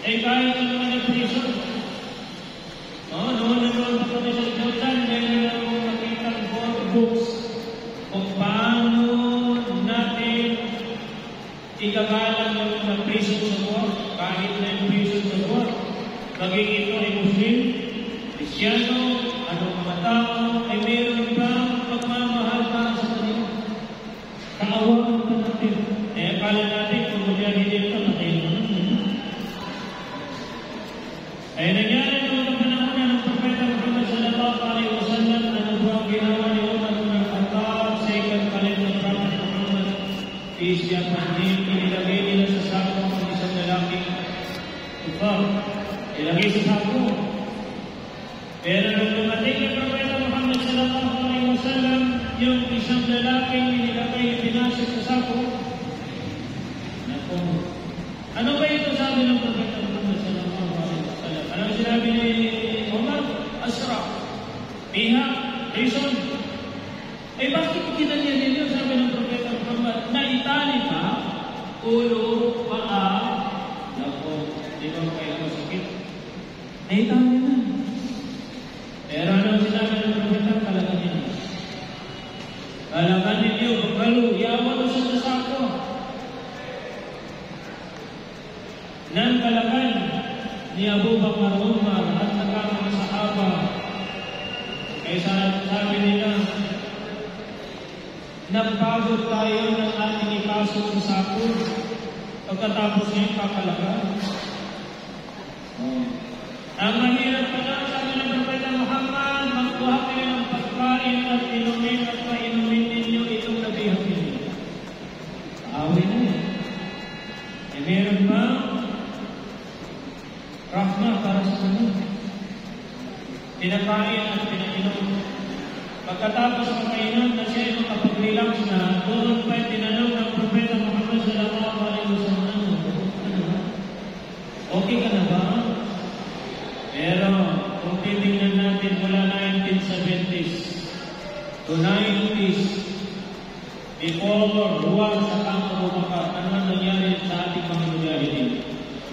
Ay kaya naman ng prison. maging ito ay Muslim, Kristyano, anong mga tao, ay meron ba pagmamahal para sa kanila? Kaawaan pa natin. Eh, akala natin, kung mujahidin ito, ay nangyari noong mga panahon ng Propeta Muhammad sallallahu alaihi wasallam na nagbuwang ginawa ni Umar ibn al-Khattab sa ikatkalit ng Prophet Muhammad. Isya Mahdim, inilagay nila sa sako ang isang lalaking kufar. Ilagay sa sako. Pero nung dumating ang Propeta Muhammad sallallahu alaihi wasallam, yung isang lalaking inilagay pinasok sa sako. Naku, ano ba ito sabi ng Propeta Muhammad sallallahu alaihi wasallam? Anong sinabi ni Umar? Asra. Piha. Reason. Eh bakit kinanya ninyo sabi ng Propeta Muhammad? Naitali pa, ulo, paa. Naku, di ba kayo masakit? Naitali na. Pero anong sinabi ng Propeta? Kalagan niya. Kalagan ninyo, pagkalo, yawan sa sasako. Nang kalagan ni Abu Bakar Umar at mga sahaba, kaysa sabi nila, nagpagod tayo ng ating ipasok sa sako pagkatapos niya kakalagan. Ang mahirap pa lang sabi ng Propeta Muhammad, magkuha kayo ng pagkain at inumin at painumin ninyo itong nabihag ninyo. Awin na yan. Eh meron ba rahmah para sa kanila? Pinakain at pinainom. Pagkatapos ng kainom na siya ay makapag-relax na, doon pa'y tinanong ng Propeta Muhammad sallallahu alaihi wasallam, okay ka na ba? Pero kung titingnan natin mula 1970s to 90s, before Ruwal sa Abu Bakar, ano nangyari sa ating mga mujahidin?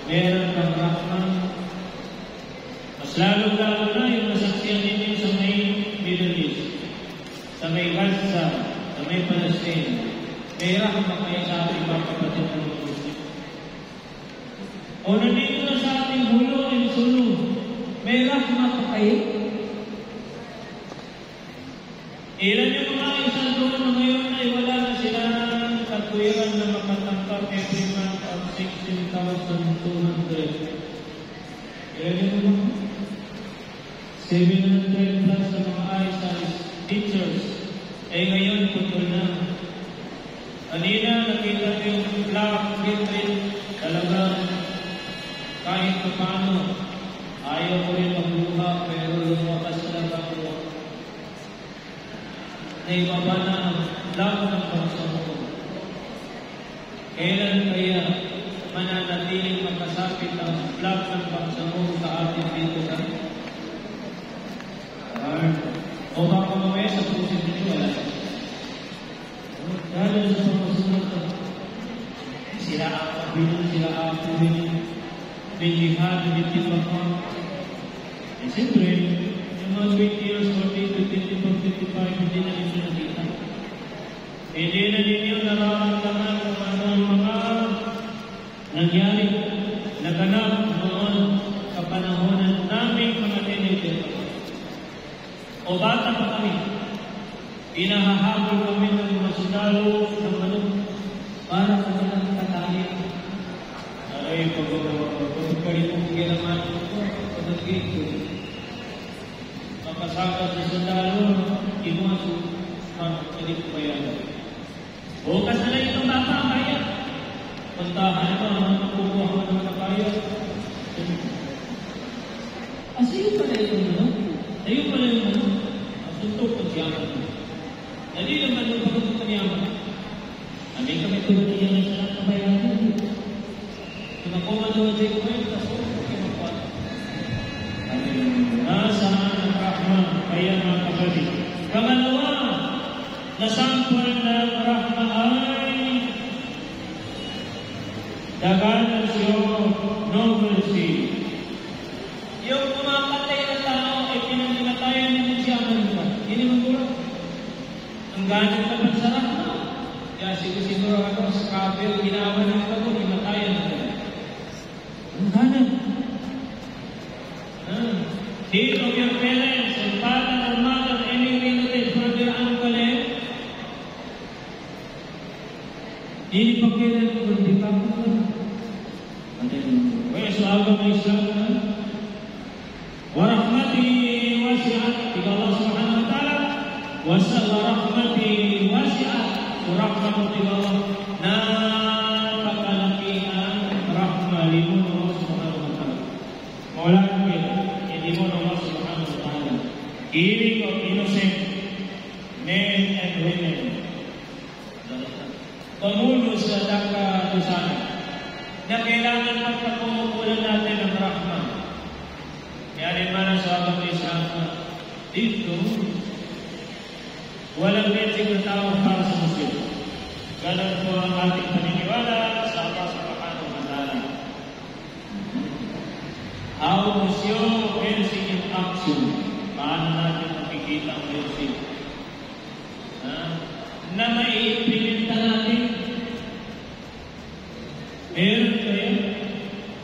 Meron kang rahman. Mas lalo-lalo na yung nasaksiyan ninyo sa may Middle East, sa may Gaza, sa may Palestine. May rahman kayo sa ating mga kapatid ng Muslim. O nandito na sa ating hulo and sulo, may rahman pa kayo? Ilan yung mga isang doon na ngayon ay wala na silang katwiran na makatangkap every month of 16,200. Ilan yung mga 700 plus na mga ISIS teachers ay ngayon putol na. Kanina nakita ko yung black retreat, talagang kahit pa paano ayaw ko rin magluha pero lumakas na ako. Naibaba na ang lahat ng pagsasabi. Kailan kaya mananatiling makasapit ang lahat ng pagsasabi sa ating dito na? O baka mamaya sa pusin nito wala. Dahil sa pagsasunod na sila ako binihad, binitipag mo. Eh siyempre, yung mga 20 years, 40, 50, 55, hindi na ninyo nakita. Hindi na ninyo nararamdaman kung ano ang mga nangyari, naganap noon kapanahonan naming mga teenager. O bata pa kami, pinahahabol kami ng mga sundalo ng manok para kanilang katayin. Ay, pagkakalit kong ginaman ito, pagkakalit ko. Makasakat sa sundalo, inuwaso, hindi ko bayan. Bukas na lang itong bata ang bayan. Puntahan ito, makukuha ko naman ang bayan. Ayun pala yung ano? Ayun pala yung ano? Suntok ko siyaman. Hindi naman yung pagkakutan yaman. Amin kami tulad niya na sa lahat ng bayan. Kumakuha doon sa ito ngayon, tapos kumakuha. Nasaan ang rahma, kaya mga kapatid. Pangalawa, nasampal ng rahma ay dagan siyo novelty. Yung kumapatay na tao ay pinagmatayan ng siyaman ba? Hindi maguro. Ang ganyan naman sa rahma. Kaya siguro ako sa kapil, ginawa ng ako, himatayan na. Ang ganyan. Heed of your parents and father or mother, any relative, brother, uncle, ini pakiran ko, di pa ko. Kaya sa agama Islam, warahmati wasi'at, tiga Allah subhanahu wa ta'ala, warahmati wasi'at, warahmati Allah, napakalaki ang rahmah limun Allah subhanahu wa ta'ala. Maulan kita, limun Allah subhanahu wa ta'ala. Healing of innocent men and women. Pangulong sa daka-dusan na kailangan magpapumukulan natin ang rahmah. Yan mana sa abang Islam dito, walang metric na tao para sa Muslim. Ganun po ang ating paniniwala sa Allah subhanahu wa ta'ala. How is your mercy in action? Paano natin makikita ang mercy? Na maiimplementa natin. Meron kayo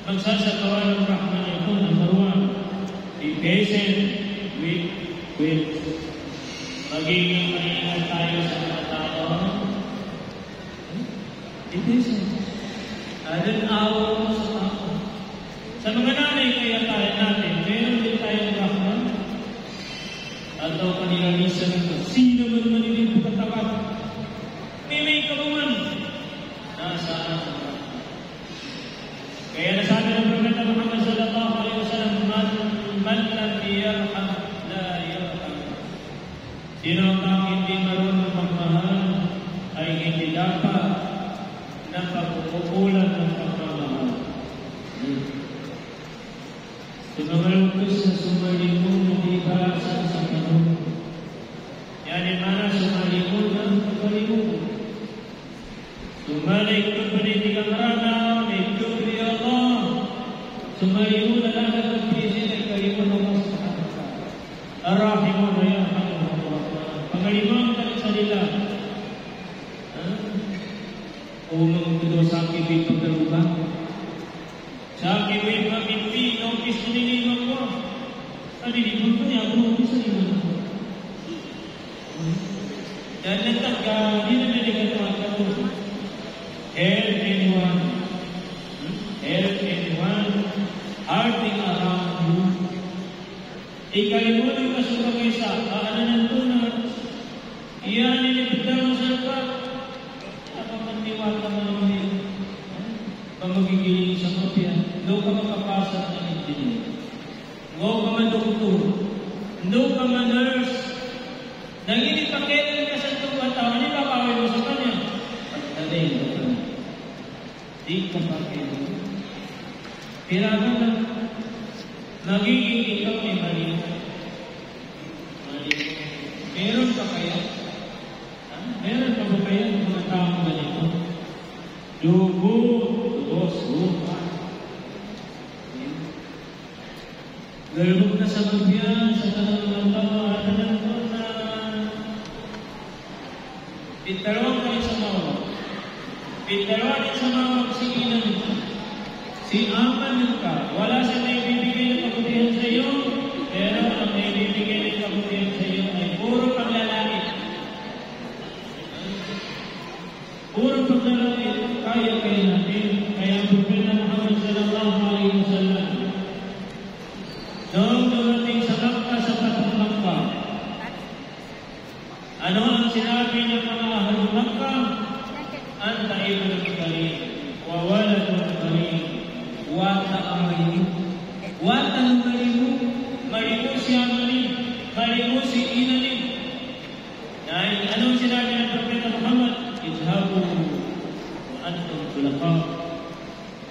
magsasagawa ng rahman niyo po, number one, be patient with magiging maingat tayo sa mga tao. Be patient. Then awa mo sa tao. Sa mga nanay kaya tayo natin, meron din tayong rahman. Atau panilalisan ito, sino man manilin po katapat? May kabuman. Nasaan ang rahman? Kaya nasabi ng Propeta Muhammad sallallahu alaihi wasallam, man lam yarham la yarham. Sino ang hindi marunong magmahal ay hindi dapat na pagkukulan ng pagmamahal. Sumamalukos na sumalimong nabibasa sa kanong. Yan ay mana sumalimong ng pagkalimong. Sumalikot panitigang rana, ikot ni Allah. Sumalimong na lang ang pagpisin ay kalimong Allah sa kanong. Arahimong na yan, pangalimang talit sa nila. Umang tudo sa kibig pagdarubang. Sa kibig pagpipin, notice mo niliman ko. Niliman ko niya, notice sa niliman ko. Dan nagtagka, di na naligat ako. Help anyone. Help anyone. Hurting around you. Ikalimutan yung kasuka kaysa, kaananan ko na, iyan nilipitang mo sa lupa. Kapag-niwala mo naman yun. Pag magigiling sa kopya, doon ka makapasok ng engineer. Doon ka madoktor. Doon ka ma-nurse. Nanginip pa kailan ka sa itong tao, hindi ba kawin mo sa kanya? Pagdalay mo ka. Di ka pa kailan. Piragan lang. Nagiging ikaw ay mali. Meron pa kaya? Meron pa ba kaya ng mga taong ganito? Dugo, suka. Galbog na sa magbiyan, sa tanong ng tawa, tanong ko na pitalawang kayo sa mawag. Pitalawang sa mawag si Inan. Si Aman ka, wala siya na ibibigay ng kabutihan sa iyo, pero ang may ibibigay ng kabutihan sa iyo ay puro paglalaki. Puro paglalaki, kaya natin. Kaya ang Propeta Muhammad sallallahu alaihi wasallam, noong dumating sa Makkah, sa Patong Makkah, ano ang sinabi ng mga ahli Makkah? Anta ibnul karim, wa waladul karim, wata ang malimu. Wata ang malimu, malimu siya malimu si inanin. Dahil anong sinabi ng Propeta Muhammad? Izhabu wa antum tulaqa.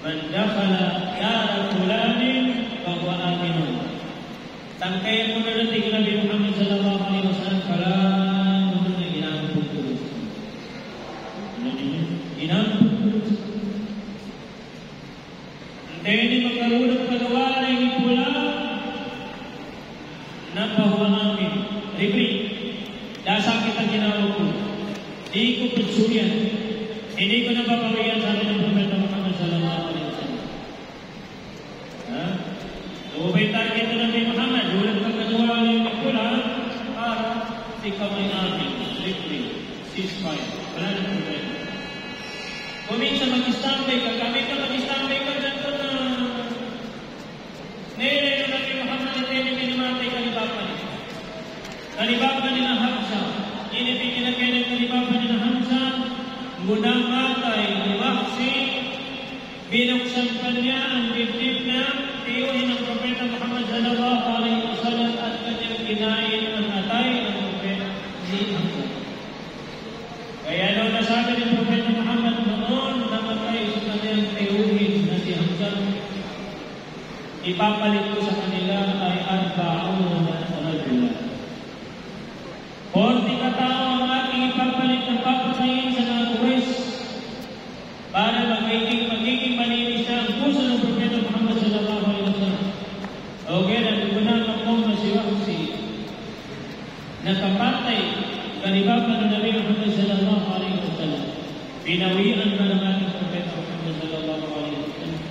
Man dakhala dara fulanin fa huwa aminun. Tangkayan mo na natin Nabi Muhammad sallallahu alaihi wasallam kala naman na inampun tulus. Inampun tulus. Hindi magkaroon pagawa na yung pula na pahuwa amin. Repeat. Dasakit ang ginawag ko. Hindi ko pagsuyan. Hindi ko napapawiyan sa amin ng Propeta Muhammad sallallahu alaihi wasallam. So, may target na Nabi Muhammad. ay amin. Strictly. Ceasefire. Wala na problema. Kung minsan mag-standby ka, kami ka mag-standby ka dito na nilay na Nabi Muhammad at Tini minimatay kalibapan niya. Kalibapan niya na Hamza. Inipigin na kayo ng kalibapan niya na Hamza. Munang matay ni Wahsi. Binuksan pa niya ang dibdib na tiyuhin ng Propeta Muhammad sallallahu alaihi wasallam at kanyang kinain ang atay ng Propeta ni Hamza. Kaya nung nasabi ng Propeta Muhammad noon, namatay sa kanyang tiyuhin na si Hamza, ipapalit ko sa kanila ay arba'un na rajulan. 40 katao ang aking ipapalit ng papatayin sa Northwest para magiging malinis na ang puso ng Propeta Muhammad sallallahu alaihi wasallam. Okay, nagpunan ako na si Wahsi nakapatay kalibapan ng Nabi Muhammad sallallahu alaihi wasallam. Pinawian na ng ating Propeta Muhammad sallallahu alaihi wasallam.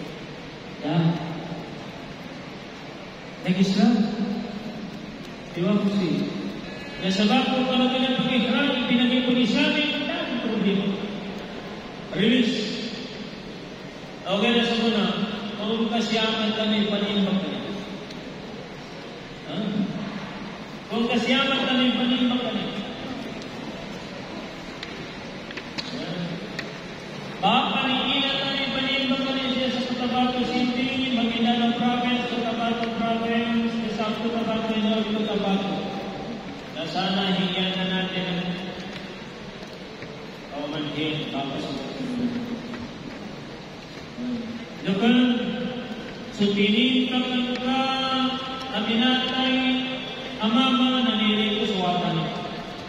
Nag-Islam. Si Wahsi. Nasabak ko talaga ng pag-ihram, pinagay ko ni Sami, daming problema. Release. Okay na sa muna, kung kasiyaman kami, panimbang kami. Kung kasiyaman kami, panimbang kami. Baka panigilan kami, panimbang kami siya sa Cotabato City, Maguindanao Province, Cotabato Province, South Cotabato, North Cotabato. Na sana hingyan na natin ang kaumanhin, papasukin. Doon, sutinin ka aminatay, amama, nanili ko sa watan.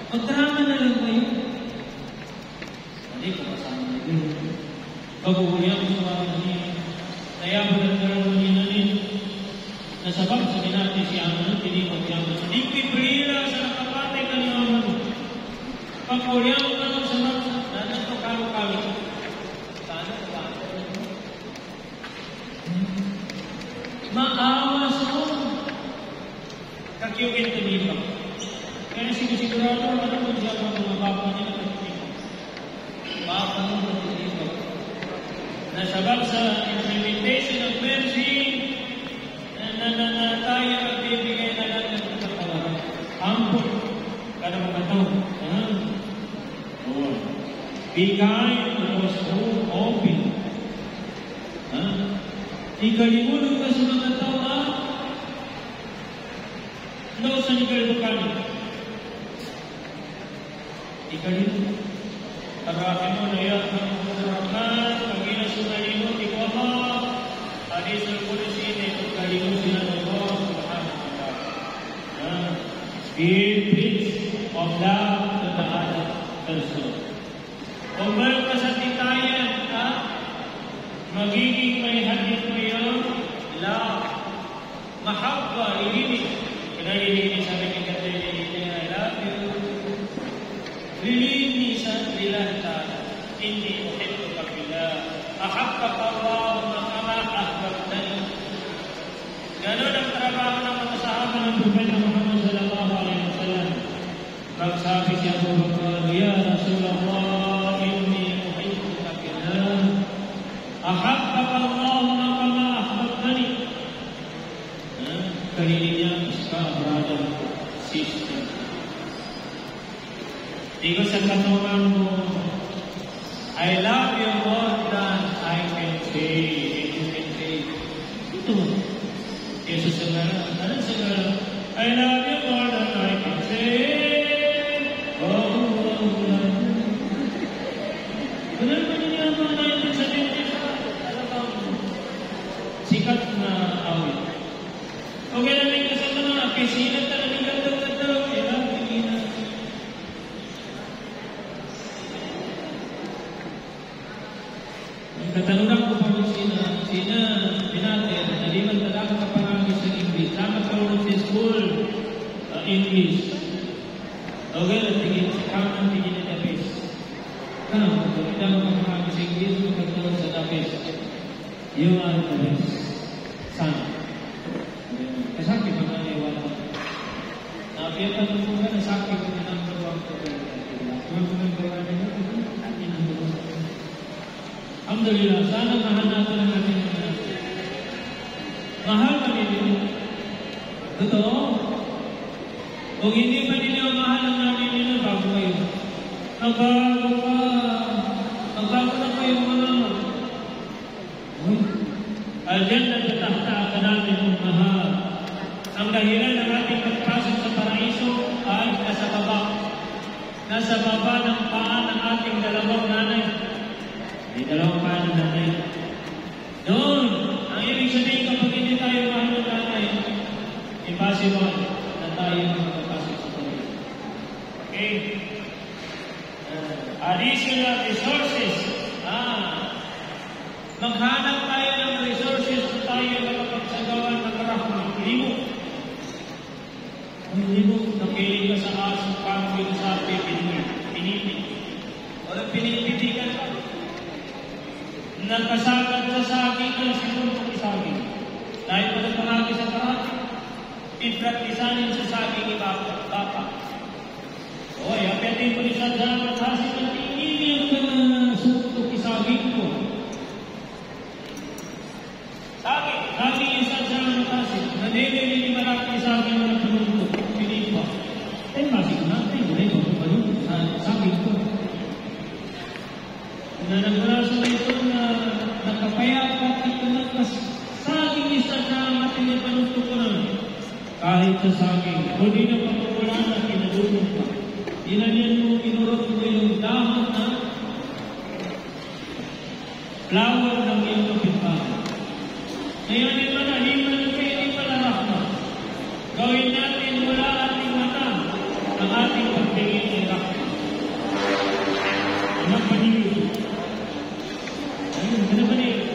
Magdrama na lang kayo. Hindi ko kasama na yun. Pag-uwihan ko sa watan niya. Kaya mo nagkaroon niya na rin. Nasabak sa ginati si Aman, tinipag niya. Hindi ko ibrila sa nakapatay ka ni Aman. Pag-uwihan ko ka sa mga, nanan ko karo-karo. Maawas mo. Kakyugin tumipag. Kaya sigurado na naman siya mga bapa niya na tumipag. Bapa mo na tumipag. Nasabak sa implementation of mercy na tayo magbibigay na lang ng pagkakawaran. Ampun. Kada mga ito. Be kind to those who open. Ikalimulog ka sa mga tao, no, sa ikalimulog kami. Ikalimulog. Tarakin mo na yan, Rahman, pag-inasunan mo, ikaw hadis al-Qudsi, ikalimulog sila ng Allah, subhanahu wa ta'ala. Spirit of love to the other person. Kung meron ka sa titayan, magiging may hadith mo yun, love, mahabba, ilinis. Kinalilinis sa akin ka nililinis, I love you. Lilinisan nila ta'ala. Hindi uhibbu ka billah. Ahabbaka Allah kama ahbabtani. Ganon ang trabaho ng mga sahaba ng Propeta Muhammad sallallahu alaihi wasallam. Pagsabi si Abu Bakar, ya Rasulullah, inni uhibbuka billah. Ahabbaka Allah kama ahbabtani. Kahilingan isa, brother, sister. Ikaw sa katawan mo, I love you more than I can say. You can say. Ito. Jesus sa ngalan. Ano sa ngalan? I love you more than I can say. Ganun ba niya ang mga 1970s? Talagang sikat na awit. Okay na may kasama na, pisinan talagang ganda-ganda. Kaya, pilinan. Katanungan ko pa rin sina binatin, naliman talaga kaparami sa English. Dapat ka rin sa school, English. Okay, natigin si Kaman, tigin na tapis. Kano, kung kita makaparami sa English, magkakaroon sa tapis. Yung ano tapis. Sana. Kasakit pa nga niya wala. Nakapiyatan mo nga, nasakit ko na number 1. Alhamdulillah, sana mahal natin ang ating mga natin. Mahal pa ninyo. Totoo? Kung hindi pa ninyo mahal ang natin ninyo, bago kayo. Magbago na kayo mga Al-Jannah na tahta ka natin ang mahal. Ang dahilan ng ating pagpasok sa paraiso ay nasa baba. Nasa baba ng paa ng ating dalawang nanay. May dalawang paa ng nanay. Noon, ang ibig sabihin kapag hindi tayo mahal ng nanay, impossible na tayo magpapasok sa paraiso. Okay? Additional resources. Maghanap tayo ng resources na tayo makapagsagawa ng rahmah. Hindi mo nakilig ka sa aso, kami sa pinipit. Walang pinipitikan ka. Nagkasagad sa saging ang sinuntok isaging. Dahil pa nagpahagi sa karati, pipraktisanin sa saging ibapa. Oy, apetin ko rin sa dapat hasin ng tingin ka na suntok isaging ko. Saging isa sa matasin. Nanilili ni malaki saging na pinuntok. Pinipa. Eh, masik na. Hindi ko sa saging ko. Nanaguraso na ito na nakapayapat ito na saging isa sa ating na pinuntok ko na. Kahit sa saging. Kung di na pagkakula na kinadulong pa. Inanyan mo, inurot mo yung dahon na flower ng iyong kapitbahay. Ngayon din man, hindi pala rahmah. Gawin natin mula ating mata ang ating pagtingin ng rahmah. Magpaningin. Ayun, panapaningin.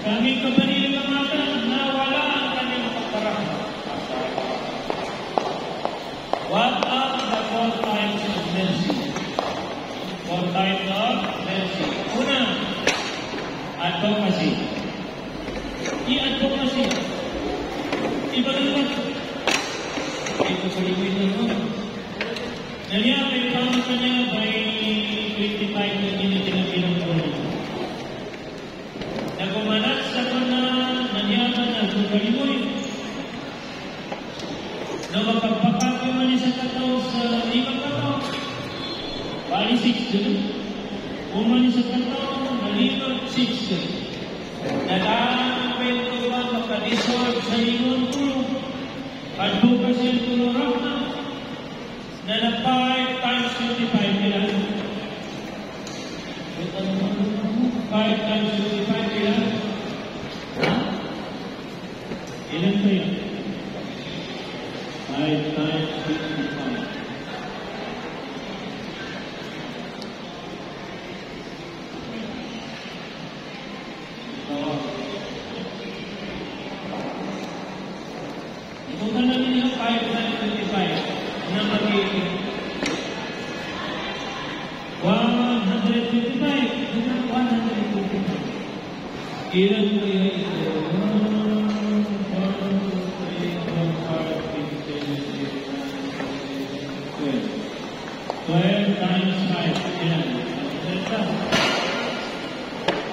Kami kapaningin ng mata na wala ang kanyang pagparahmah. What are the 4 types of mercy? 4 types of mercy. Una, advocacy. I-advocacy. Iba naman. Ito sa limit na naman. Naliya, may pangit na niya by 25 na ginitinabilang ko. Nagumanat sa kuna, nanyaman na sa kalimoy. Na mapagpakat yung mani sa kataw sa ibang kataw. Bali 6 dun. Umani sa kataw, nalibag 6 dun. Nadaan kwento ba makadisord sa iyong tulong? Advocacy ang tulong rahmah na na 5 times 25 nila. 5 times 25 nila. Ilan ko yan? 5 times 25. Kung ka namin yung 5 times 25 na magiging 125. 125. Ilan ko yung ito? 12 times 5. Ilan?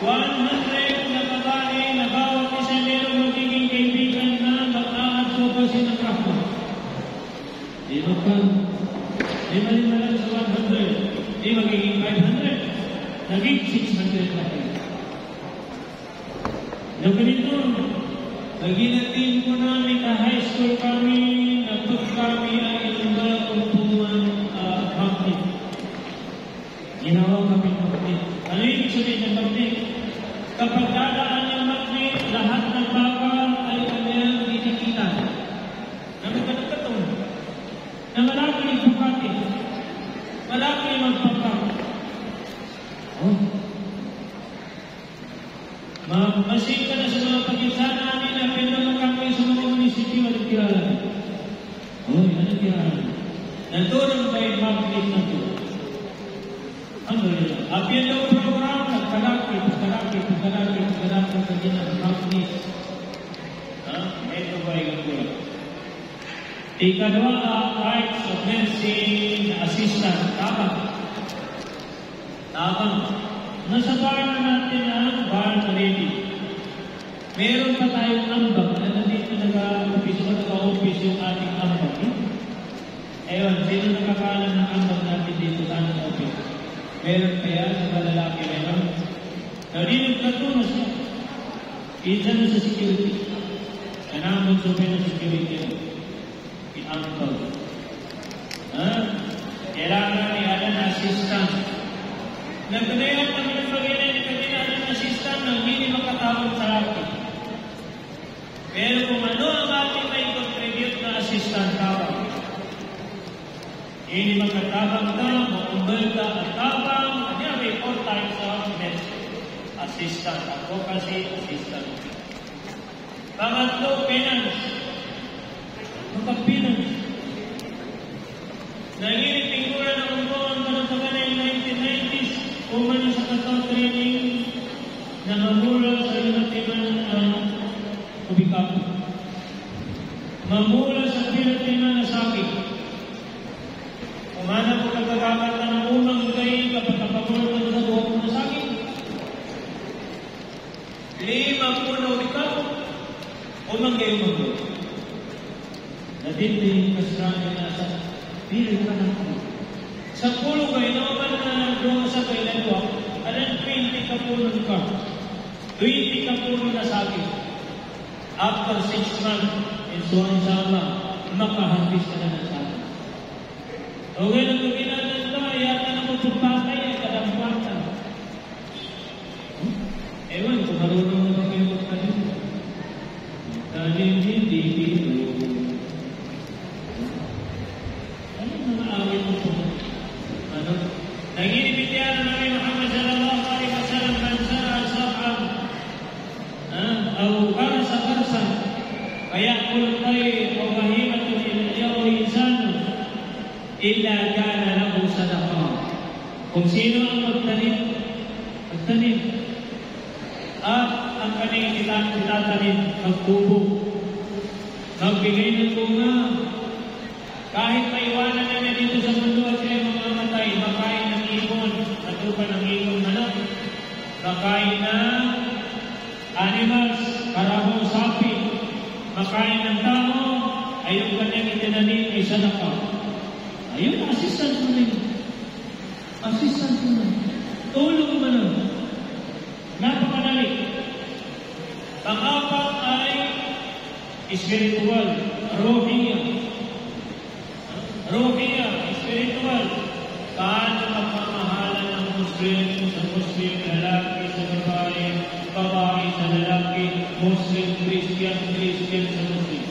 100 na babae na bawat isa merong magiging kaibigan na mag-a-advocacy ng rahmah. Lima pa. Lima lang sa 100. Di magiging 500. Naging 600 na kayo. Yung ganito, naginatin ko namin na high school kami, nagtut kami ang ilang kumpuan company. Ginawa kami company. Ano yung sabihin ng company? Kapag dadaan yung magnet, lahat ng bawal ay kanyang dinikita. Nagkatong. Na malaki yung pagkati. Malaki yung magpapakot. Masing ka na sa mga pag-insan namin na pinamukang kayo sa mga munisipyo at kilala. Ano kilala? Naturang ba yung magnet na ito? Ano yun? Apyan daw program, pagkalaki sa ginang magnet. Ito ba yung kulang? Ikadwa, acts of mercy na assistant. Tabang. Nasa bar na natin ang bar ready. Meron pa tayong ambag na nandito nag-office o nag-office yung ating ambag. Ewan, sino nakakaalam ng ambag natin dito sa ating office? Meron kaya sa malalaki meron? Narinig ka ito na siya. Isa na sa security. Kanamon sa ng security. I-ambag. Kailangan ni Alan assistant. Nagkadayan kami ng pagkailan ni kanina ng assistant na hindi makatawag sa akin. Pero kung ano ang ating may contribute na assistant tawag, hindi makatawag ka, maumbal ka at tawag, kanya may 4 times of assistant, advocacy, assistant. Pangatlo, finance. Magka-finance. Naging figura ng mundo ang kanatagan ng 1990s umano sa katong training na mamula sa Ilatiman ang Ubikapo. Mamula sa Ilatiman na Saki. Umana po nagkakakat ng unang gay kapag kapamula sa buhok na Saki. 5 po na Ubikapo. Umang gay mundo. Natindi kasrami na sa pili ka na ako. Sa pulo kayo, naman na doon sa kailan ko, alam 20 ka pulo ka. 20 ka pulo na sa akin. After 6 months, and so inshallah, makahagis ka na sa akin. Okay na kung ginanan ka, yata na mo pagpatay ay kadampatan. Ewan, kung marunong na kayo magkalim. Dahil hindi dito. Naging bitiyan ng Nabi Muhammad sallallahu alaihi wasallam bansa sa'am au karsa fayakul tayr wa bahimatun illa insan illa kana lahu sadaqah. Kung sino ang magtanim at ang kanyang itatanim magtubo, magbigay ng bunga, kahit maiwanan na niya dito sa mundo at siya mamamatay, makain ng ibon, natupan ng ibon manok, makain ng animals, karahong sapi, makain ng tao, ay yung kanyang itinanim ay sadaqah. Ayun, assistant mo rin. Assistant mo rin. Tulong mo rin. Napakadali. Pang-apat ay spiritual, rohiyah. Ruhiya, spiritual. Paano magmamahalan ng Muslim sa Muslim, lalaki sa babae, babae sa lalaki, Muslim, Christian sa Muslim.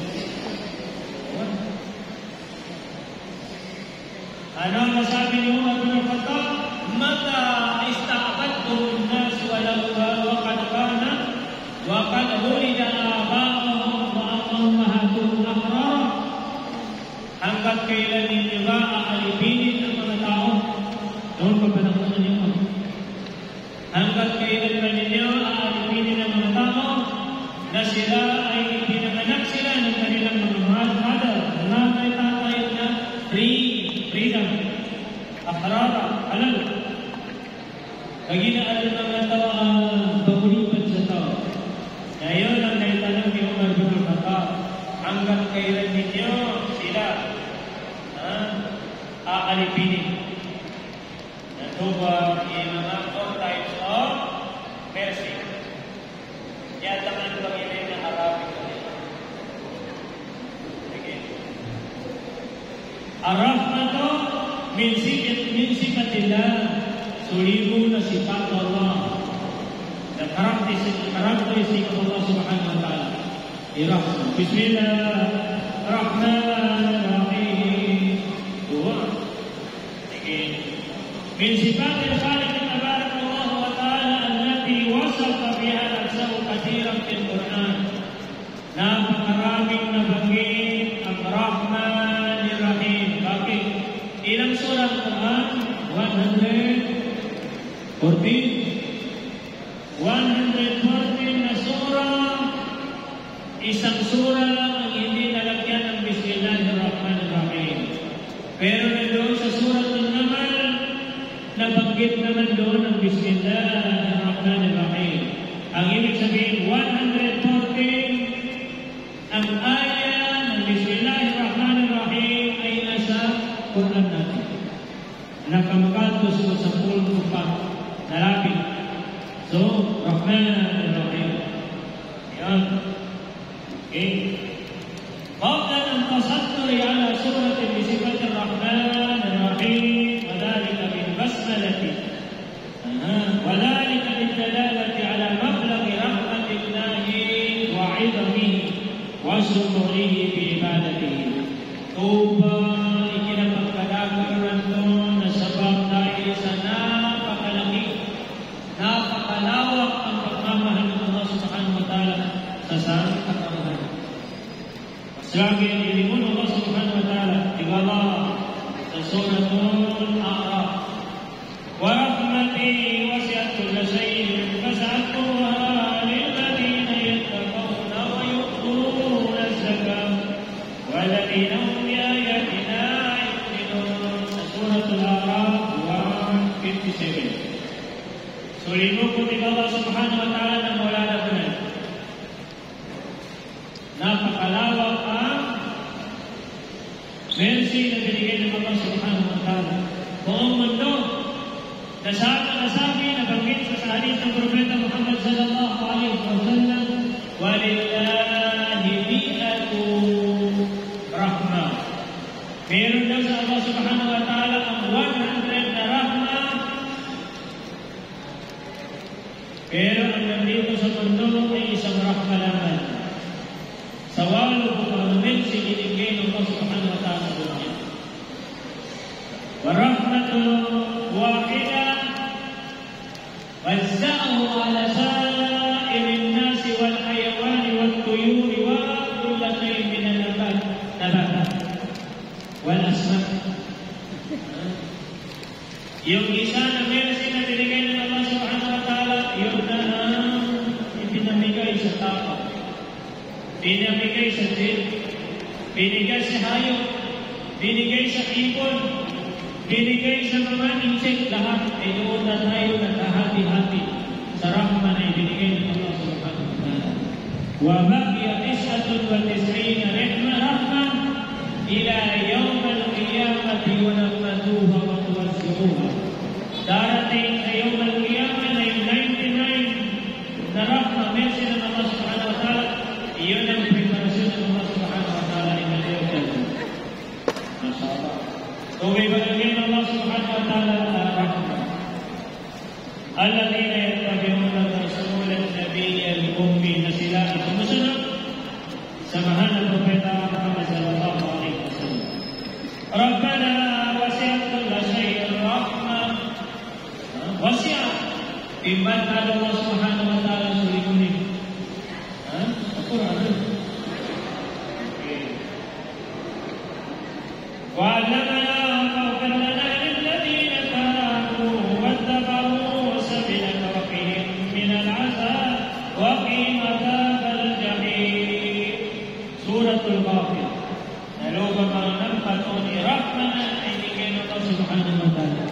Ano ang nasabi ni Umar bin Khattab? Mata istaqadtum nas walau waqad kana waqad hulida aba'ahum wa ummahatuhum ahrar. Hanggat kailan ninyo ba aalipinin ang mga tao? Noon pa panahon na ninyo. Hanggat kailan ba ninyo aalipinin ang mga tao na sila ay pinanganak sila ng kanilang mga mother, nanay, tatay na freedom, ahrara, halal. Kaginaan ng mga tao ang pagulipan sa tao. Ngayon ang naitanong ni Umar bin Khattab, hanggat kailan ninyo sila aalipinin. Ito ba yung mga 4 types of mercy? Yan lang ang pag-ibig ng Arabic. Sige. Ar-Rahmatu min sifatillah, sulibo na sifat Allah. The characteristic of Allah subhanahu wa ta'ala. Irahmah. Bismillahirrahmanirrahim. من صفات الخالق تبارك الله وتعالى التي وصف بها نفسه كثيرا في القرآن. Napakaraming nabanggit ang Rahman Rahim. Bakit? Ilang surah ang Quran? 114 na surah. Isang surah ang hindi nalagyan ng Bismillahirrahmanirrahim. Pero na doon sa surah ng Namal, nabanggit banggit naman doon ang Bismillahirrahmanirrahim. Ang ibig sabihin, 114 ang aya ng Bismillahirrahmanirrahim ay nasa Quran natin. Nakamukanto sa 10 pa narapin. So, Rahmanirrahim. Yan. Okay. قبل أن تصدر على سورة بصفة الرحمن الرحيم وذلك بالبسملة وذلك للدلالة على مبلغ رحمة الله وعظمه وشكره بعبادته. Tuba ikinapagkalagaran doon na sabab dahil sa napakalawak ang pagmamahal ng Allah subhanahu wa ta'ala sa sarang katauhan. Lagi dilimun Allah subhanahu wa ta'ala tiwala sa suratul A'raf. Wa rahmati wasi'at kulla shay'in fas'altuha lilladhina yattaquna wa yu'tuna az-zakata walladhina hum bi ayatina yu'minun. Sa suratul A'raf 157. So linukot Allah subhanahu wa ta'ala na wala na benar. Napakalawak ang mercy na binigay ng Allah subhanahu wa ta'ala. Buong mundo, nasabi na banggit sa hadith ng Propeta Muhammad sallallahu alaihi wasallam, walillahi mi'atu rahmah. Meron daw sa Allah subhanahu wa ta'ala ang 100 na rahmah. Pero ang nandito sa mundo ay isang rahmah lamang. Sawalo kung ang mensi binigay ng Allah subhanahu wa ta'ala sa dunia. Warahmatu wahida wazza'ahu ala sa'irin nasi wal hayawani wal tuyuri wa kullatain minan nabatat wal asma'. Yung isa na mensi na binigay ng Allah subhanahu wa ta'ala, yun na ipinamigay sa tao. Binigay sa din, binigay sa hayop, binigay sa ibon, binigay sa mga insect, lahat ay doon na tayo nagkahati-hati sa rahman ay binigay ng Allah subhanahu wa ta'ala. Wa baqiya 99 rahman ila yawm al-qiyamati wa naqmatuha wa tuwazzi'uha. Darating sa yawm al-qiyamah ay 99 na rahman mercy ng Allah subhanahu wa ta'ala. Iyon ang preparasyon ng Allah subhanahu wa ta'ala in the day of judgment. MashaAllah. So may bagay ng Allah subhanahu wa ta'ala rahmah. Alladhina yattabi'una ar-rasul an-nabiy al-ummi na sila ay sumusunod sa mahal na propeta Muhammad sallallahu alaihi wasallam. Rabbana wasi'at kulla shay'in rahmah. Wasi'at timbang Allah subhanahu wa ta'ala sulit-ulit. وعلمنا فاغفر لنا للذين تابوا واتبعوا سبيلك وقهم من العذاب وقهم عذاب الجحيم. سورة الغافر. نلوب ما نمحة رحمنا أن يكون الله سبحانه وتعالى.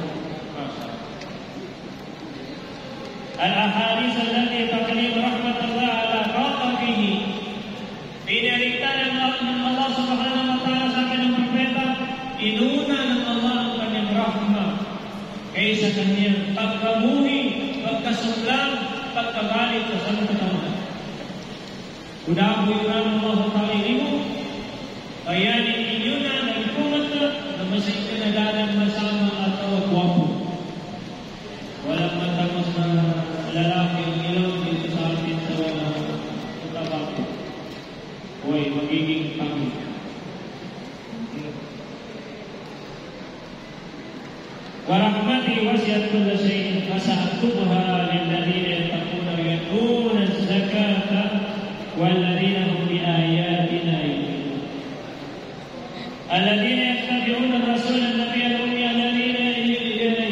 الأحاديث التي تقليل رحمة الله على غضبه pinalitan ng Allah subhanahu wa ta'ala sa kanyang propeta, inuna ng Allah ang kanyang rahmah kaysa kanyang pagkamuhi, pagkasuklam, pagkabalit sa samantalahan. Kudapo yung Allah ta'ala mo, bayanin ninyo na nagpungat na masing pinadalang masama at wapo. Walang matamos na lalaki ang ilaw dito sa atin sa walang tabako. Huwag magiging kami. Warahmati wasi'at kulla shay'in fasa'tuha lilladhina yattaquna wa yu'tuna az-zakata walladhina hum bi ayatina yu'minun. Alladhina yattabi'una ar-rasula an-nabiyya al-ummi alladhina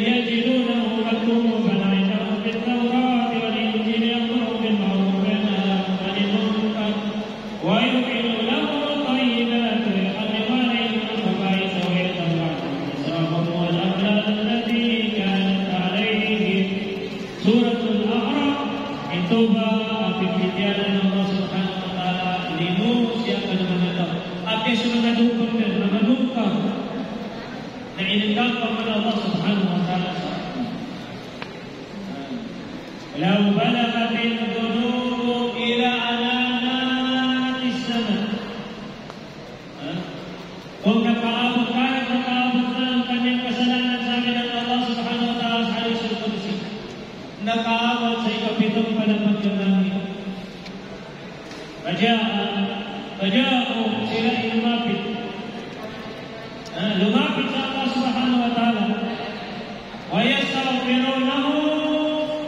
yajidunahu maktuban 'indahum fit-tawrati wal-injili ya'muru bil-ma'ruf wa yanha 'anil munkar wa yuhillu lahum at-tayyibati wa yuharrimu 'alayhim al-khaba'itha wa yadh'u 'anhum israfahum wal-aghlal allati kanat 'alayhim siya ka naman na ito. At yung sumanadukot ka, namanukang na inanggang pa man Allah subhanahu wa ta'ala sa atin. Walau balagatin dunubu ila alanatis sama. Kung nakaabot kahit nakaabot na ang kanyang kasalanan sa amin ng Allah subhanahu wa ta'ala sa hadis al-Qudsi, nakaabot sa ikapitong palapag ng langit. Faja'u sila lumapit. Lumapit sa Allah subhanahu wa ta'ala. Wa yastaghfirunahu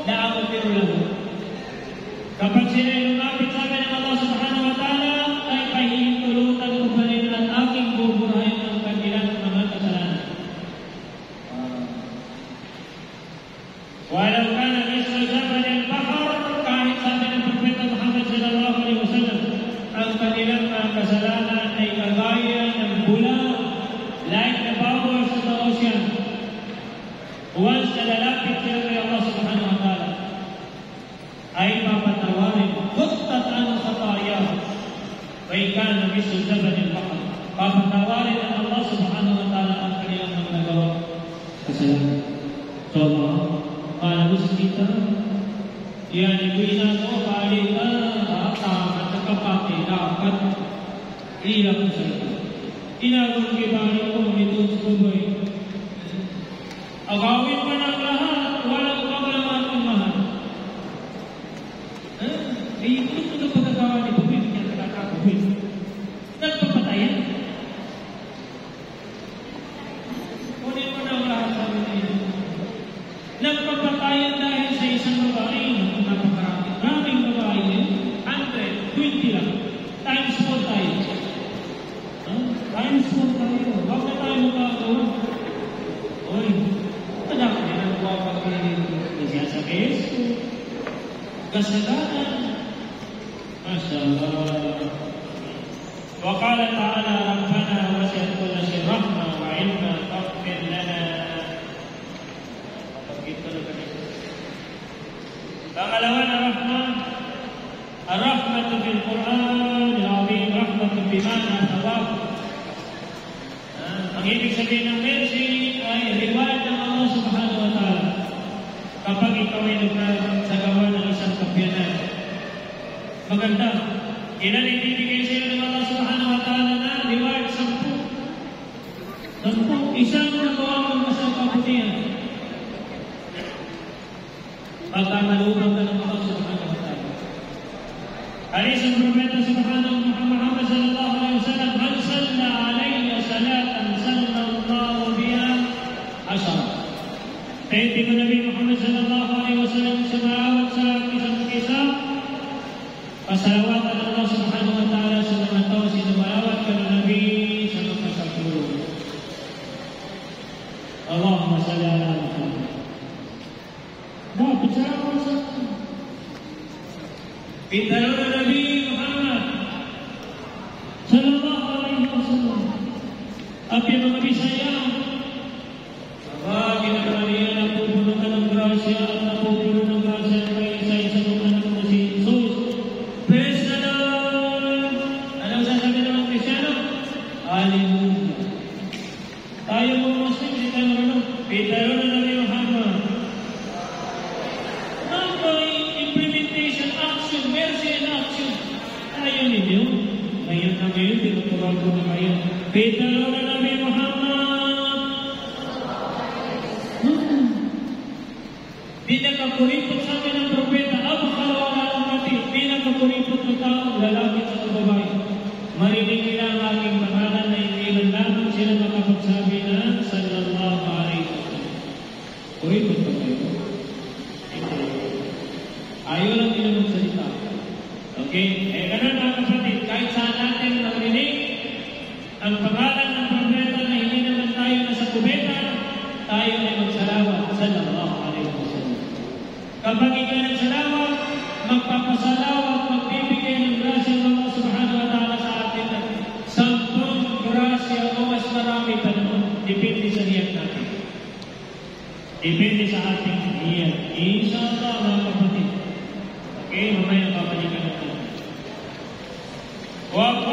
la'aghfiru lahu. Kapag sila lumapit sa amin ng Allah subhanahu wa ta'ala, ay pahihintulutan ko pa rin at aking buburahin ang kanilang mga kasalanan. Walau kana mislu zamanil bahar, kahit sabi ng Propeta Muhammad sallallahu alaihi wasallam, ang kanilang mga kasalanan ay kagaya ng bulang, like the bubbles of the ocean. Once na lalapit sila kay Allah subhanahu wa ta'ala, ay papatawarin, kuttat ang khataya, ay kana mislu zamanil bahar. Papatawarin ng Allah subhanahu wa ta'ala ang kanilang mga nagawa kasalanan. So, para gusto kita, yan, ibuina ko, balik ka, at nakapati, dapat, ilang ko sa ito. Inagong kibalik ko, nito sa buhay. Agawin pa ng lahat, walang paglaman ng mahal. Ito na pagkagawa ni Bubin, yan nakakabubin. Nagpapatayan. Kunin mo na ang lahat sa amin. Nagpapatayan dahil sa isang babae, napakarami. Maraming babae yun, 120 lang. Times 4 tayo. Times 4 tayo. Huwag na tayo magkakawa. Oy, anak niya ang wapag-inig siya sa keso. Kasalanan. Masya Allah. وقال تعالى ربنا وسعت كل شيء رحمة وعلما فاغفر لنا. Pangalawa na rahmah, ar-rahmatu fil Quran al-azim, rahmatu bimana thawab. Ang ibig sabihin ng mercy ay reward ng Allah subhanahu wa ta'ala kapag ikaw ay lugar sa gawa ng isang kapyanan. Maganda. Ilan ay bibigay sa iyo ng Allah subhanahu wa ta'ala na reward? 10. Isang nagawa mo sa kaputihan. Pagkamalupang ka ng Allah subhanahu wa ta'ala. Hadis ng Propeta subhanahu Muhammad sallallahu alaihi wasallam, man salla alayya salatan sallallahu biha ashara. Pwede ko Nabi Muhammad sallallahu alaihi wasallam sumawat sa isang kisa, pasalawatan ng Allah subhanahu wa ta'ala sa mga tao, sinumawat ka ng Nabi sa mga sapulong. Allahumma salli ala Muhammad. Bicara masa bicara Nabi Muhammad sallallahu alaihi wasallam. Apa yang Nabi sayang? Apa kinakalian ang pupuno ka ng grasya at napupuno ng grasya kay isa-isa ng anak mo si Jesus. Praise the Lord! Anong sasabi ng Kristyano? Hallelujah! Tayo mo Muslim, hindi tayo marunong. Bicara Nabi Muhammad. Ngayon, tinutulog ko na kayo. Pitalo na Nabi Muhammad. Di nakakuripot sa akin ang propeta, abakalawa ng mati. Di nakakuripot na tao, lalaki sa babae. Marinig nila ang aking pangalan na hindi man lamang sila makapagsabi na sallallahu alaihi wasallam. Kuripot pa kayo. Ayaw lang nila magsalita. Okay? Ganun mga kapatid, kahit saan natin narinig ang pangalan ng propeta na hindi naman tayo nasa kubeta, tayo ay magsalawat sallallahu alaihi wasallam. Kapag ikaw nagsalawat, magpapasalawat, magbibigay ng grasya ng Allah subhanahu wa ta'ala sa atin at 10 grasya o mas marami pa naman. Depende sa niyat natin. Depende sa ating niyat. Inshallah mga kapatid. Okay, mamaya babalikan natin. Wag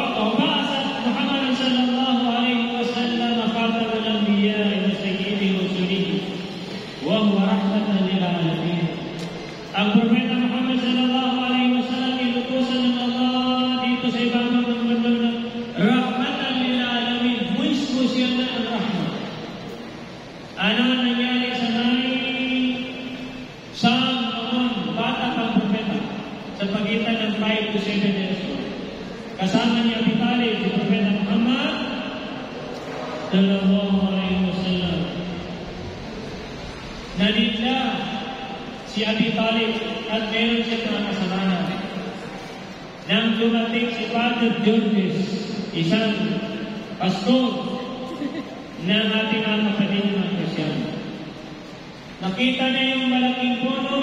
si Abi Talib at meron siya mga kasalanan. Nang dumating si Father Georges, isang pastor ng ating mga kapatid ng Kristyano. Nakita niya yung malaking puno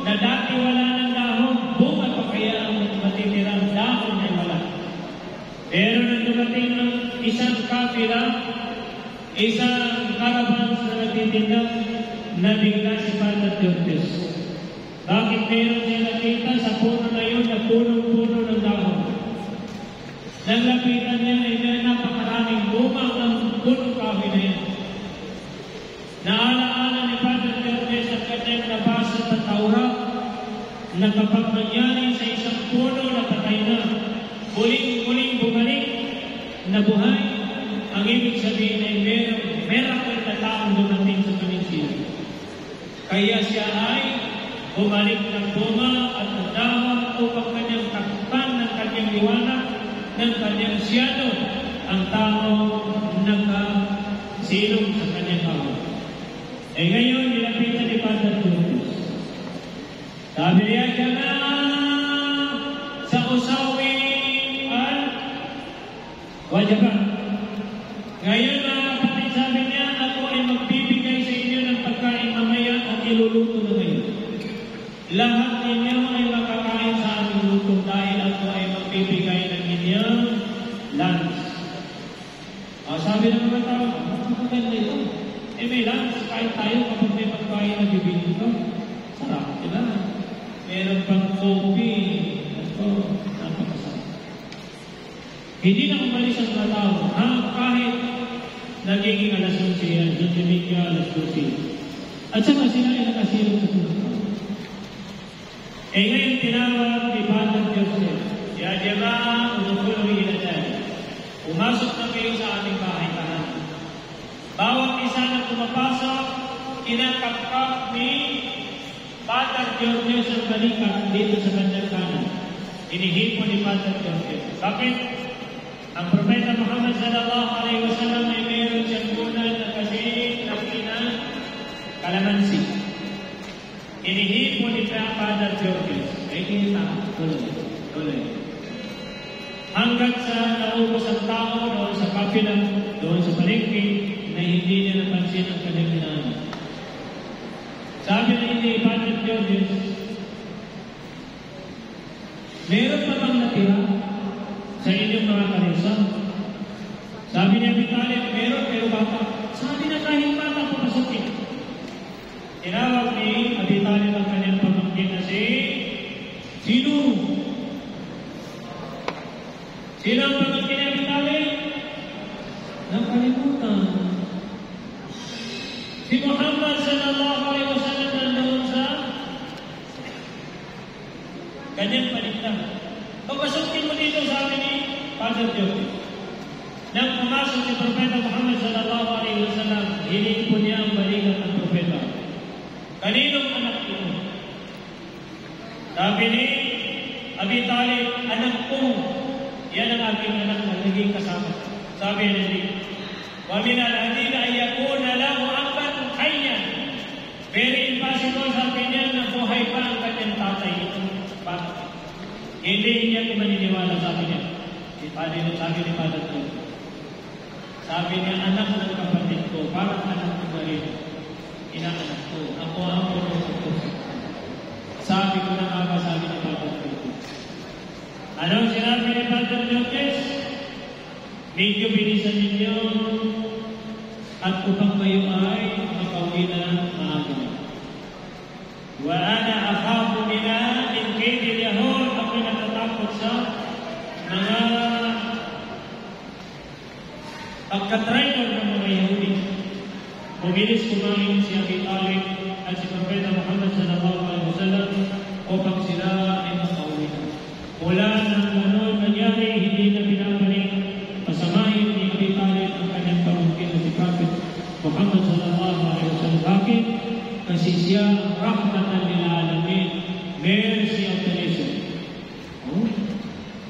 na dati wala ng dahon, bunga pa kaya ang matitirang dahon niya wala. Pero nang dumating ng isang kapila, isang caravans na nagtitinda, nabigla si Father Georges. Bakit meron siya nakita sa puno na yun na punong-puno ng dahon? Naglapitan niya ay napakaraming bunga ng punong kahoy na yan. Naalaala ni Father Georges ang kanyang nabasa sa Taurat na kapag nangyari sa isang puno na patay na, muling bumalik na buhay, ang ibig sabihin ay miracle na taong dumating sa paninsiya. Kaya siya ay bumalik ng bunga at nagdawang upang kanyang takpan ng kanyang liwanag ng kanyang siyado ang taong nakasilong sa kanyang kawan. Eh ngayon, nilapitan ni Father Georges. Sabi niya, na sa usawin at wajaban. Ngayon, mga kapatid, sabi niya, ako ay magbibigay sa inyo ng pagkain mamaya at iluluto na ngayon. Lahat ninyo ay makakain sa aming luto dahil ako ay magbibigay ng inyong lunch. Sabi ng mga tao, maganda ito. May lunch, kahit tayo kapag may pagkain na bibili ito. Sarap, diba? Meron pang coffee. Ito, napakasarap. Hindi na umalis ang mga tao. Kahit nagiging alas 11 yan, doon dumigya alas 12. At saka sila ay nakasilong sa tulog. Ngayon tinawag ni Father Joseph, ya jemaah, udkhulu ila dar. Pumasok na kayo sa ating bahay tahanan. Bawat isa na pumapasok, kinakapkap ni Father Joseph ang balikat dito sa kanyang kanan. Inihipon ni Father Joseph. Bakit? Ang Propeta Muhammad sallallahu alaihi wasallam ay meron siyang gunan na kasi nakina kalamansi. Inihipon ni Father Georges. Ay kinita, tuloy. Hanggat sa naubos ang tao doon sa kapila, doon sa palengke, na hindi niya napansin ang kanyang hinahanap. Sabi na ni Father Georges, meron pa bang natira sa inyong mga karesa? Sabi niya, Vitaly, meron, pero bata. Sabi na kahit bata, papasukin. Tinawag ni Abi Talib ang kanyang pamangkin na sino? Sino ang pamangkin ni Abi Talib? Nakalimutan. Si Muhammad sallallahu alaihi wasallam nandoon sa kanyang paligid. Pagpasukin mo dito, sabi ni Father Joseph. Nang pumasok si Propeta Muhammad sallallahu alaihi wasallam, hinipon niya ang balikat ng Propeta. Kaninong anak ito? Sabi ni Abi Talib, anak ko. Yan ang aking anak na naging kasama. Sabi niya, wa min al-hadina ay yakuna lahu aban hayyan. Very impossible, sabi niya, na buhay pa ang kanyang tatay. Itong bata. Hindi niya maniniwala, sabi niya. Sabi ni Father Georges. Sabi niya, anak ng kapatid ko, parang anak ko na rin. Inaanak ko. Ako ang puno. Sabi ko na nga, sabi ni Father Georges. Anong sinabi ni Father Georges? Medyo bilisan ninyo at upang kayo ay makauwi na maaga. Wa ana akhafu nila in kaydil yahud. Ako natatakot sa mga pagkatraidor ng mga Yahudi. Bumilis kumain si Abi Talib at si Propeta Muhammad sallallahu alaihi wasallam upang sila ay makauwi na. Mula nang gano'n nangyari, hindi na pinapalik pasamahin ni Abi Talib ang kanyang pamangkin na si Prophet Muhammad sallallahu alaihi wasallam. Bakit? Kasi siya ang rahmatan lil alamin, mercy of the nation.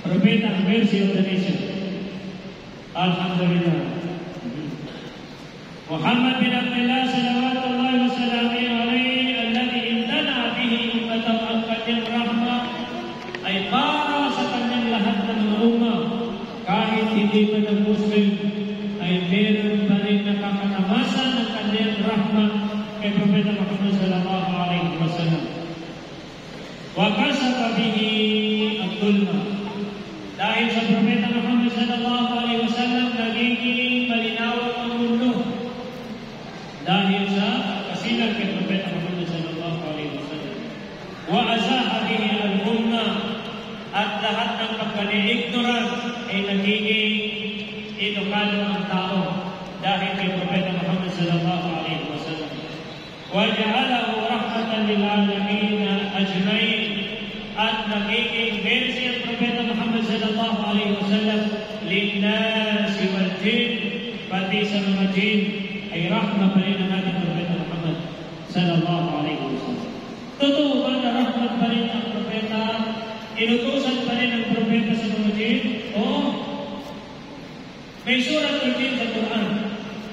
Propeta ang mercy of the nation. Alhamdulillah. Muhammad bin Abdullah sallallahu alaihi wasallam alladhi imtana bihi hindi pa nag-Muslim ay meron pa rin nakakatamasan ng kanyang rahmah kay Propeta Muhammad sallallahu alaihi wasallam. Wa kasafa bihi ad-dulma. Dahil sa Propeta Muhammad sallallahu alaihi wasallam nagiging malinaw ang mundo. Dahil sa kasilang kay Propeta Muhammad sallallahu alaihi wasallam. Wa azaha bihi al-umma. At lahat ng pagkani-ignorant ay nagiging edukado ang tao dahil kay Propeta Muhammad sallallahu alaihi wasallam. Wa ja'alahu rahmatan lil alamin ajmain. At nagiging mercy ang Propeta Muhammad sallallahu alaihi wasallam lin-nas wal jin, pati sa mga jin ay rahmah pa rin ang ating Propeta Muhammad sallallahu alaihi wasallam. Totoo ba na rahmat pa rin ang Propeta? Inutusan pa rin ang Propeta sa mga jin? Oo. May surat ng jin sa Quran.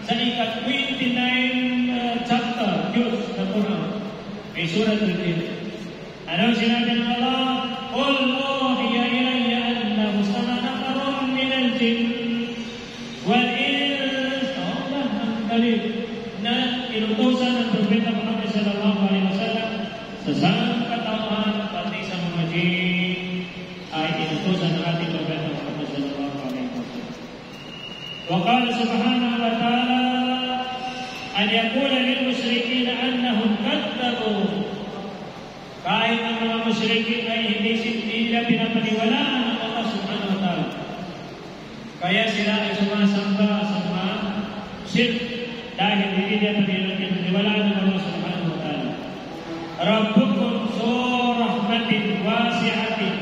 Sa ika-29 chapter, Diyos sa Quran. May surat ng jin. Anong sinabi ng Allah? Qul uhiya ilayya annahu istama'a nafarun minal jin wal ins. Allah ang galit na inutusan ng Propeta Muhammad sallallahu alaihi wasallam sa sangkatauhan pati sa mga jin ay inutusan ng ating Propeta Muhammad sallallahu alaihi wasallam. Wa qala subhanahu wa ta'ala an yaqula lil musyrikin annahum kadzabu. Kahit ang mga musyrikin ay hindi nila pinapaniwalaan ang Allah subhanahu wa ta'ala. Kaya sila ay sumasamba sa mga shirk dahil hindi nila pinapaniwalaan ang Allah subhanahu wa ta'ala. Rabbukum zu rahmatin wasi'atin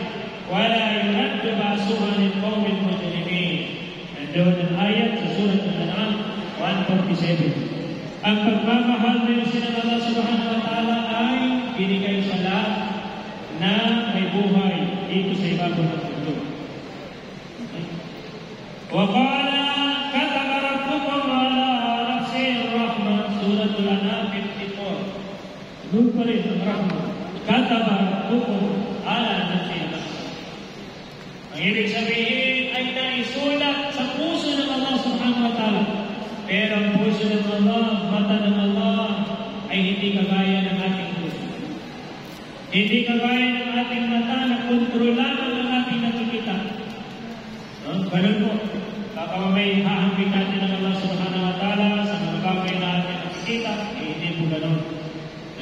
wa la yuraddu ba'suha lil qawmil mujrimin. Nandoon ang ayat sa surat Al-An'am 147. Ang pagmamahal na yung Allah subhanahu wa ta'ala ay binigay sa lahat na may buhay dito sa ibabaw ng mundo. Wa qala kataba rabbukum ala nafsihi ar-rahmah, surat Al-An'am 54. Doon pa rin ang rahmah. Kataba rabbukum ala nafsihi ar-rahmah. Ang ibig sabihin ay naisulat sa puso ng Allah subhanahu wa ta'ala. Pero ang puso ng Allah, mata ng Allah, ay hindi kagaya ng ating puso. Hindi kagaya ng ating mata na kontrolan ang ating nakikita. Ganun po. Kapag may hahambing natin ng Allah subhanahu wa ta'ala sa mga bagay na ating nakikita, hindi po ganun.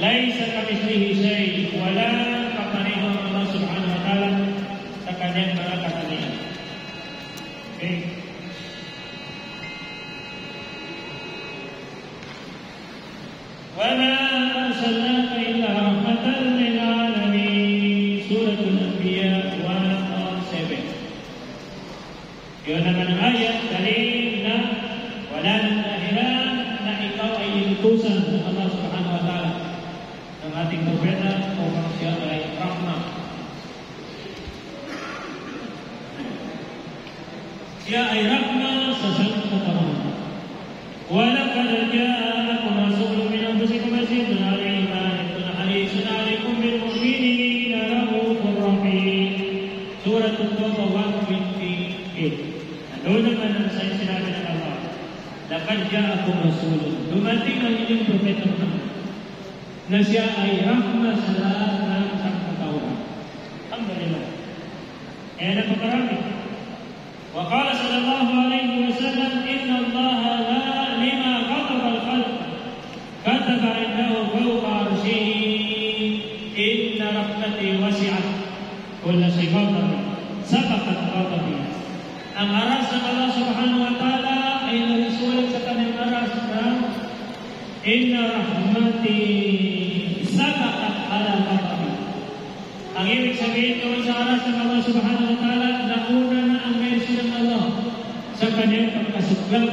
Laysa kamithlihi shay, wala kapareho ang Allah subhanahu wa ta'ala sa kanyang mga katangian. Okay. وَمَا أَرْسَلْنَاكَ إِلَّا رَحْمَةً لِلْعَالَمِينَ Surah Al-Anbiya 1:7. Yun naman ang ayat, dalil na wala nang dahilan na ikaw ay inutusan ng Allah subhanahu wa ta'ala ng ating propeta upang siya ay rahmah. Siya ay rahmah sa sangkatauhan. وَلَقَدْ جَاءَكُمْ رَسُولٌ مِّنْ أَنفُسِكُمْ عَزِيزٌ عَلَيْهِ مَا عَنِتُّمْ حَرِيصٌ عَلَيْكُمْ بِالْمُؤْمِنِينَ رَءُوفٌ رَحِيمٌ Surah At-Tawbah 1:28. Ano naman ang sinabi ng Allah? لَقَدْ جَاءَكُمْ رَسُولٌ. Dumating ang inyong propeta Muhammad na siya ay rahmah sa lahat ng sangkatauhan. Alhamdulillah. Kaya napakarami. وقال صلى الله عليه وسلم إن الله لا لما غضب الخلق كتب عنده فوق عرشه إن رحمتي وسعت كل شيء سبقت غضبي. Ang aras ng Allah subhanahu wa ta'ala ay nagsulat sa kanyang aras na Inna rahmati sabaqat ala ghadabi. Ang ibig sabihin naman sa aras ng Allah subhanahu wa ta'ala, nauna na ang mercy ng Allah sa kanyang pagkasuglam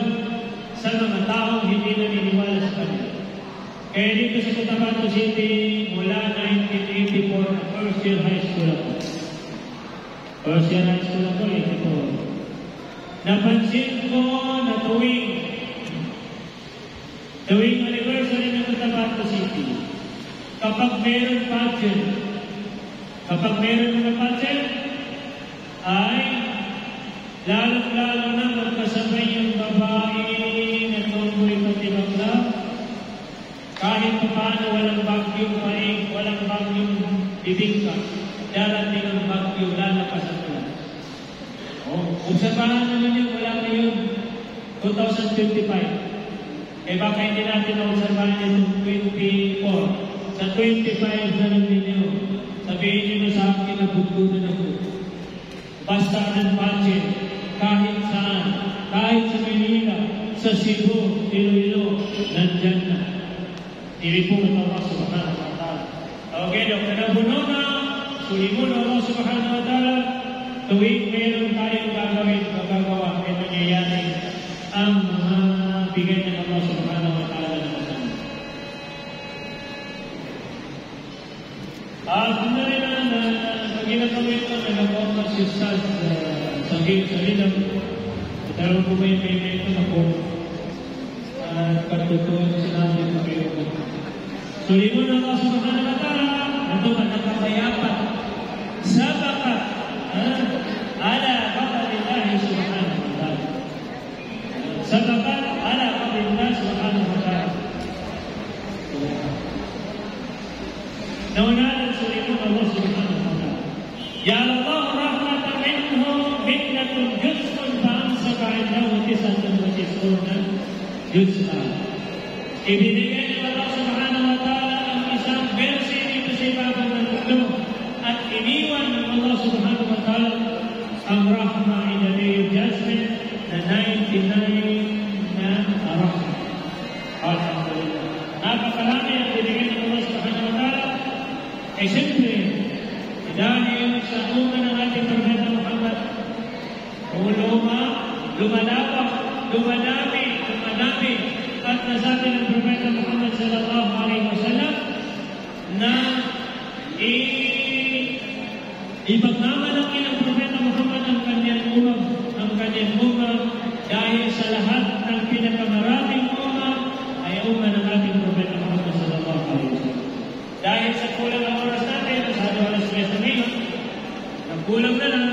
sa mga taong hindi naniniwala sa kanya. Kaya dito sa Cotabato City, mula 1984, first year high school ako. First year high school ako, 84. Napansin ko na tuwing anniversary ng Cotabato City, kapag meron pageant, ay Lalo-lalo na magkasabay yung babae na tumboy pati bakla. Kahit paano walang bagyong paing, walang bagyong bibingka, darating ang bagyo, lalakas at ulan. Obserbahan naman yun, wala na yun. 2025. Eh baka hindi natin na-obserbahan yung 24. Sa 25 na lang ninyo, sabihin nyo na sa akin na bugtunan ako. Basta ng budget, kahit saan, kahit sa Manila, sa Cebu, Iloilo, nandyan na. Tiripong ito Allah subhanahu wa ta'ala. Okay, Dr. Nabuno na, sulimon Allah subhanahu wa ta'ala, tuwing mayroon tayong gagawin, magagawa, ay mangyayari ang mga bigay ng Allah subhanahu wa ta'ala na kasama. Kung na rin ang ginagawin ko na nag-offer si Ustaz sa lilang, itaroon ko ba yung ito na po katutuan sinabi ko kayo. Sulimon Allah subhanahu wa ta'ala, ito ka nakapayapan sa bakat ala qadrillahi subhanahu wa ta'ala. Sa bakat ala qadrillahi subhanahu wa ta'ala. Naunahan sulimon Allah subhanahu wa ta'ala. Ya Allah rahmatan minhu minnatun juz'un fa'amsaka indahu tis'atun wa tis'una juz'an. Ibinigay ng Allah subhanahu wa ta'ala ang isang versi dito sa ibabaw ng mundo at iniwan ng Allah subhanahu wa ta'ala ang rahma in the day of judgment na 99 na rahma. Alhamdulillah. Napakarami ang binigay ng Allah subhanahu wa ta'ala. Eh siyempre, dahil sa una ng ating Propeta Muhammad, lumalawak, dumadami, at nasabi ng Propeta Muhammad sallallahu alaihi wasallam na ipagmamalaki ng Propeta Muhammad ang kanyang umam dahil sa lahat ng pinakamaraming umam ay umam ng ating Propeta Muhammad sallallahu alaihi wasallam. Dahil sa kulang ng oras natin, sa oras na ngayon, nagkulang na lang,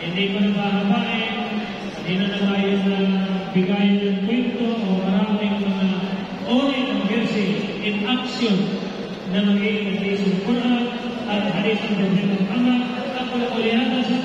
hindi ko na mahabain, hindi na tayo na bigayin ng kwento o maraming mga ori ng versi in action na magiging sa Quran at hadith ng Propeta Muhammad at ulihan sa